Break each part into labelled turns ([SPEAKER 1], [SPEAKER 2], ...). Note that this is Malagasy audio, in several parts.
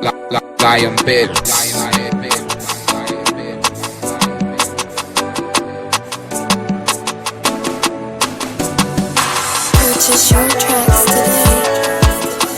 [SPEAKER 1] Lion Bitch.
[SPEAKER 2] Purchase your tracks today.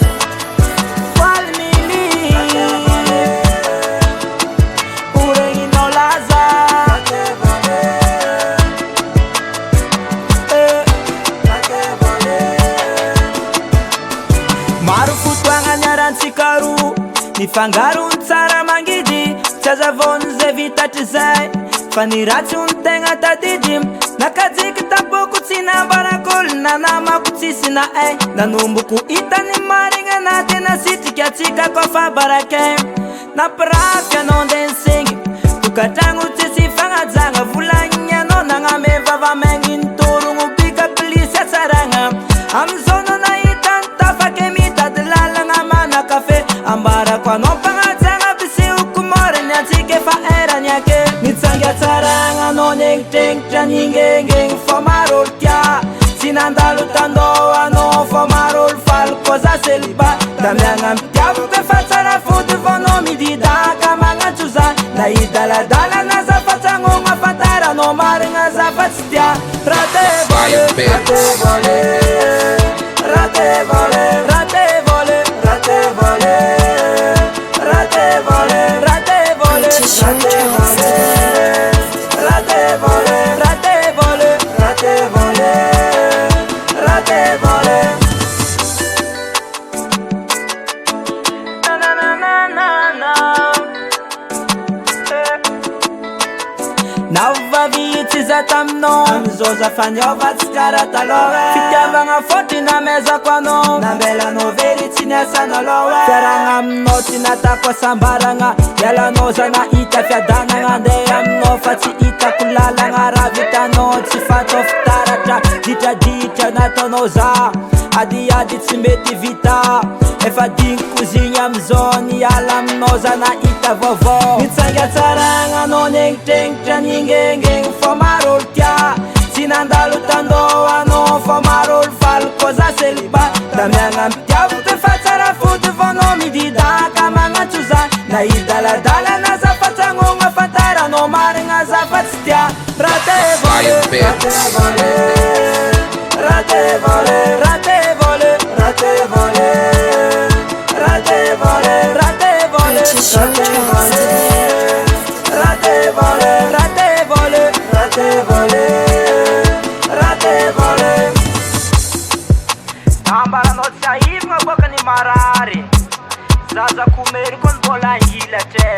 [SPEAKER 3] Nifangaron tsara mangidy tsy azavony zay vitatry zay fa ny ratsy ony tegna tadidy nakajiky tapoko tsy nambarak'olo nanamako tsisy na ay nanomboko hitany marigna na tena sitrika atsika kofa barakay nampirafy anao ndensengy tokatragno tsisy fagnajagna volagny anao nagname vavamaigny torogno bika plisy atsaragna amizao no nahita ny tafake mitady lalagna manakafe ambarako anao mpagnajagna biseoko moriny atsika efa erany ake mitsangy atsaragna anao nengitrengitra ningengegny fo marolo tia tsy nandalo tandao anao fo marolo falo koza seliba damiagna mitiavoko efa tsara fody vonao mididaka magnatso za nahidaladala na zafatsagnogna fantaranao marigna zafa tsy tia rate vole rate vole rate vole rate vole rate vole rate vole rate vole
[SPEAKER 2] Purchase your tracks today.
[SPEAKER 3] rate vole rate vole rate vole rate vole na na na na na na navavitsy za taminao amizao za faniova tsy kara taloha fitiavagna fotry namezako anao nambelanao very tsy niasana loha fiaragna aminao tsy natako asambaragna ialanao za nahita fiadanagna andeha aminao fa tsy hitako lalagna raha vitanao tsy fatao fitaratra ditraditra nataonao za adiady tsy mety vita efa diniko zigny amizao niala aminao za nahita vaovao mitsangy atsaragna anao nengitrengitra ningengegny fo marolo tia tsy nandalo tandao anao fo marolo falo koza seliba damiagna mitiavoko efa tsara fody vonao mididaka magnatso za nahidaladala na zafatsagnogna fantaranao marigna zafa tsy tia rate vole rate vole rate vole rate vole rate vole rate vole rate vole
[SPEAKER 2] Purchase your tracks today.
[SPEAKER 3] rate vole rate vole rate vole rate vole ambaranao tsy ahivagna boka ny marary zaza komery koa ny mbola angilatre